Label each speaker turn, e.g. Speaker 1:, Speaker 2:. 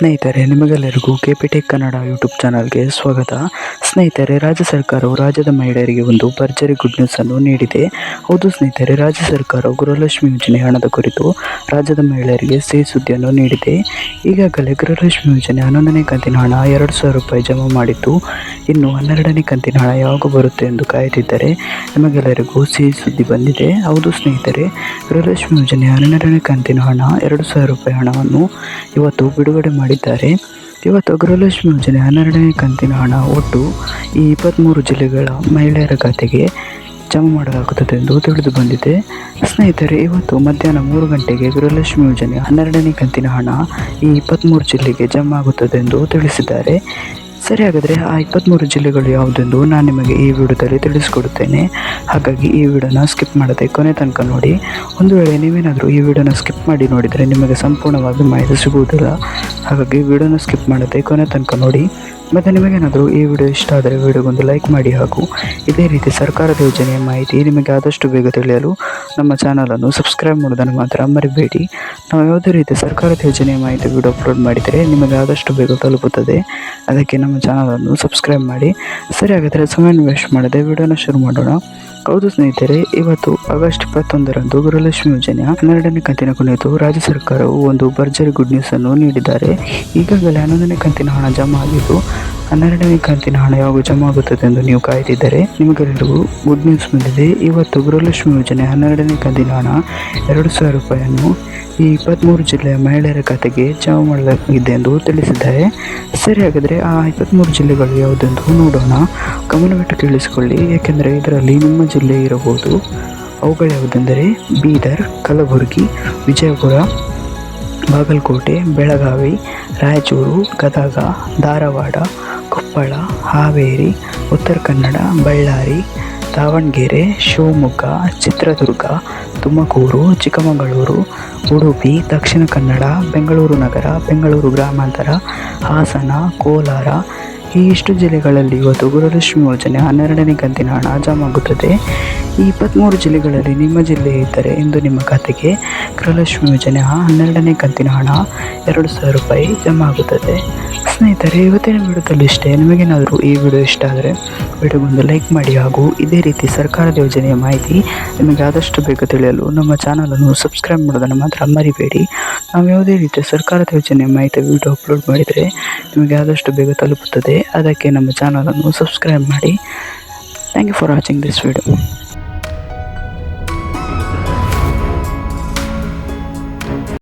Speaker 1: ಸ್ನೇಹಿತರೆ, ನಿಮಗೆಲ್ಲರಿಗೂ ಕೆಪಿಟೆಕ್ ಕನ್ನಡ ಯೂಟ್ಯೂಬ್ ಚಾನಲ್ಗೆ ಸ್ವಾಗತ. ಸ್ನೇಹಿತರೆ, ರಾಜ್ಯ ಸರ್ಕಾರವು ರಾಜ್ಯದ ಮಹಿಳೆಯರಿಗೆ ಒಂದು ಭರ್ಜರಿ ಗುಡ್ ನ್ಯೂಸ್ ಅನ್ನು ನೀಡಿದೆ. ಹೌದು ಸ್ನೇಹಿತರೆ, ರಾಜ್ಯ ಸರ್ಕಾರವು ಗೃಹಲಕ್ಷ್ಮಿ ಯೋಜನೆ ಹಣದ ಕುರಿತು ರಾಜ್ಯದ ಮಹಿಳೆಯರಿಗೆ ಸಿಹಿ ಸುದ್ದಿಯನ್ನು ನೀಡಿದೆ. ಈಗಾಗಲೇ ಗೃಹಲಕ್ಷ್ಮಿ ಯೋಜನೆ 11ನೇ ಕಂತಿನ ಹಣ 2,000 ರೂಪಾಯಿ ಜಮಾ ಮಾಡಿದ್ದು, ಇನ್ನು 12ನೇ ಕಂತಿನ ಹಣ ಯಾವಾಗ ಬರುತ್ತೆ ಎಂದು ಕಾಯ್ದಿದ್ದರೆ ನಿಮಗೆಲ್ಲರಿಗೂ ಸಿಹಿ ಸುದ್ದಿ ಬಂದಿದೆ. ಹೌದು ಸ್ನೇಹಿತರೆ, ಗೃಹಲಕ್ಷ್ಮಿ ಯೋಜನೆ 12ನೇ ಕಂತಿನ ಹಣ 2,000 ರೂಪಾಯಿ ಹಣವನ್ನು ಇವತ್ತು ಬಿಡುಗಡೆ ಮಾಡಿದ್ದಾರೆ. ಇವತ್ತು ಗೃಹಲಕ್ಷ್ಮಿ ಯೋಜನೆ 12ನೇ ಕಂತಿನ ಹಣ ಒಟ್ಟು ಈ 23 ಜಿಲ್ಲೆಗಳ ಮಹಿಳೆಯರ ಖಾತೆಗೆ ಜಮಾ ಮಾಡಲಾಗುತ್ತದೆ ಎಂದು ತಿಳಿದು ಬಂದಿದೆ. ಸ್ನೇಹಿತರೆ, ಇವತ್ತು ಮಧ್ಯಾಹ್ನ 3 ಗಂಟೆಗೆ ಗೃಹಲಕ್ಷ್ಮಿ ಯೋಜನೆ 12ನೇ ಕಂತಿನ ಹಣ ಈ 23 ಜಿಲ್ಲೆಗೆ ಜಮಾ ಆಗುತ್ತದೆ ಎಂದು ತಿಳಿಸಿದ್ದಾರೆ. ಸರಿ, ಹಾಗಾದರೆ ಆ 23 ಜಿಲ್ಲೆಗಳು ಯಾವುದೆಂದು ನಾನು ನಿಮಗೆ ಈ ವಿಡಿಯೋದಲ್ಲಿ ತಿಳಿಸಿಕೊಡುತ್ತೇನೆ. ಹಾಗಾಗಿ ಈ ವಿಡಿಯೋನ ಸ್ಕಿಪ್ ಮಾಡದೆ ಕೊನೆ ತನಕ ನೋಡಿ. ಒಂದು ವೇಳೆ ನೀವೇನಾದರೂ ಈ ವಿಡಿಯೋನ ಸ್ಕಿಪ್ ಮಾಡಿ ನೋಡಿದರೆ ನಿಮಗೆ ಸಂಪೂರ್ಣವಾಗಿ ಮಾಹಿತಿ ಸಿಗುವುದಿಲ್ಲ. ಹಾಗಾಗಿ ವಿಡಿಯೋನ ಸ್ಕಿಪ್ ಮಾಡದೆ ಕೊನೆ ತನಕ ನೋಡಿ. ಮತ್ತು ನಿಮಗೇನಾದರೂ ಈ ವಿಡಿಯೋ ಇಷ್ಟ ಆದರೆ ವಿಡಿಯೋಗೊಂದು ಲೈಕ್ ಮಾಡಿ, ಹಾಗೂ ಇದೇ ರೀತಿ ಸರ್ಕಾರದ ಯೋಜನೆಯ ಮಾಹಿತಿ ನಿಮಗೆ ಆದಷ್ಟು ಬೇಗ ತಿಳಿಯಲು ನಮ್ಮ ಚಾನಲನ್ನು ಸಬ್ಸ್ಕ್ರೈಬ್ ಮಾಡೋದನ್ನು ಮಾತ್ರ ಮರಿಬೇಡಿ. ನಾವು ಯಾವುದೇ ರೀತಿ ಸರ್ಕಾರದ ಯೋಜನೆಯ ಮಾಹಿತಿ ವಿಡಿಯೋ ಅಪ್ಲೋಡ್ ಮಾಡಿದರೆ ನಿಮಗೆ ಆದಷ್ಟು ಬೇಗ ತಲುಪುತ್ತದೆ. ಅದಕ್ಕೆ ನಮ್ಮ ಚಾನಲನ್ನು ಸಬ್ಸ್ಕ್ರೈಬ್ ಮಾಡಿ. ಸರಿ, ಹಾಗಾದರೆ ಸಮಯ ವೇಸ್ಟ್ ಮಾಡದೆ ವಿಡಿಯೋನ ಶುರು ಮಾಡೋಣ. ಹೌದು ಸ್ನೇಹಿತರೆ, ಇವತ್ತು ಆಗಸ್ಟ್ 21ರಂದು ಗೃಹಲಕ್ಷ್ಮಿ ಯೋಜನೆಯ 12ನೇ ಕಂತಿನ ಕುರಿತು ರಾಜ್ಯ ಸರ್ಕಾರವು ಒಂದು ಭರ್ಜರಿ ಗುಡ್ ನ್ಯೂಸ್ ಅನ್ನು ನೀಡಿದ್ದಾರೆ. ಈಗಾಗಲೇ 11ನೇ ಕಂತಿನ ಹಣ ಜಮಾ ಆಗಿದ್ದು, 12ನೇ ಕಂತಿನ ಹಣ ಯಾವಾಗ ಜಮಾ ಆಗುತ್ತದೆ ಎಂದು ನೀವು ಕಾಯ್ದಿದ್ದರೆ ನಿಮಗೆಲ್ಲರಿಗೂ ಗುಡ್ ನ್ಯೂಸ್ ಬಂದಿದೆ. ಇವತ್ತು ಗೃಹಲಕ್ಷ್ಮಿ ಯೋಜನೆ 12ನೇ ಕಂತಿನ ಹಣ 2,000 ರೂಪಾಯಿಯನ್ನು ಈ 23 ಜಿಲ್ಲೆಯ ಮಹಿಳೆಯರ ಖಾತೆಗೆ ಜಮಾ ಮಾಡಲಾಗಿದೆ ಎಂದು ತಿಳಿಸಿದ್ದಾರೆ. ಸರಿ, ಹಾಗಾದರೆ ಆ 23 ಜಿಲ್ಲೆಗಳು ಯಾವುದೆಂದು ನೋಡೋಣ. ಗಮನವಿಟ್ಟು ಕೇಳಿಸಿಕೊಳ್ಳಿ, ಏಕೆಂದರೆ ಇದರಲ್ಲಿ ನಿಮ್ಮ ಜಿಲ್ಲೆ ಇರಬಹುದು. ಅವುಗಳು ಯಾವುದೆಂದರೆ ಬೀದರ್, ಕಲಬುರಗಿ, ವಿಜಯಪುರ, ಬಾಗಲಕೋಟೆ, ಬೆಳಗಾವಿ, ರಾಯಚೂರು, ಗದಗ, ಧಾರವಾಡ, ಕೊಪ್ಪಳ, ಹಾವೇರಿ, ಉತ್ತರ ಕನ್ನಡ, ಬಳ್ಳಾರಿ, ದಾವಣಗೆರೆ, ಶಿವಮೊಗ್ಗ, ಚಿತ್ರದುರ್ಗ, ತುಮಕೂರು, ಚಿಕ್ಕಮಗಳೂರು, ಉಡುಪಿ, ದಕ್ಷಿಣ ಕನ್ನಡ, ಬೆಂಗಳೂರು ನಗರ, ಬೆಂಗಳೂರು ಗ್ರಾಮಾಂತರ, ಹಾಸನ, ಕೋಲಾರ, ಈ ಇಷ್ಟು ಜಿಲ್ಲೆಗಳಲ್ಲಿ ಇವತ್ತು ಗೃಹಲಕ್ಷ್ಮಿ ಯೋಜನೆ 12ನೇ ಕಂತಿನ ಹಣ ಜಮಾ ಆಗುತ್ತದೆ. ಈ 23 ಜಿಲ್ಲೆಗಳಲ್ಲಿ ನಿಮ್ಮ ಜಿಲ್ಲೆ ಇದ್ದರೆ ಇಂದು ನಿಮ್ಮ ಖಾತೆಗೆ ಗೃಹಲಕ್ಷ್ಮಿ ಯೋಜನೆ 12ನೇ ಕಂತಿನ ಹಣ 2,000 ರೂಪಾಯಿ ಜಮಾ ಆಗುತ್ತದೆ. ಸ್ನೇಹಿತರೆ, ಇವತ್ತಿನ ವಿಡಿಯೋದಲ್ಲಿ ಇಷ್ಟೇ. ನಿಮಗೇನಾದರೂ ಈ ವಿಡಿಯೋ ಇಷ್ಟ ಆದರೆ ವಿಡಿಯೋಗೊಂದು ಲೈಕ್ ಮಾಡಿ, ಹಾಗೂ ಇದೇ ರೀತಿ ಸರ್ಕಾರದ ಯೋಜನೆಯ ಮಾಹಿತಿ ನಿಮಗೆ ಆದಷ್ಟು ಬೇಗ ತಿಳಿಯಲು ನಮ್ಮ ಚಾನಲನ್ನು ಸಬ್ಸ್ಕ್ರೈಬ್ ಮಾಡೋದನ್ನು ಮಾತ್ರ ಮರಿಬೇಡಿ. ನಾವು ಯಾವುದೇ ರೀತಿಯ ಸರ್ಕಾರದ ಯೋಜನೆಯ ಮಾಹಿತಿ ವಿಡಿಯೋ ಅಪ್ಲೋಡ್ ಮಾಡಿದರೆ ನಿಮಗೆ ಆದಷ್ಟು ಬೇಗ ತಲುಪುತ್ತದೆ. ಅದಕ್ಕೆ ನಮ್ಮ ಚಾನಲನ್ನು ಸಬ್ಸ್ಕ್ರೈಬ್ ಮಾಡಿ. Thank you for watching this video.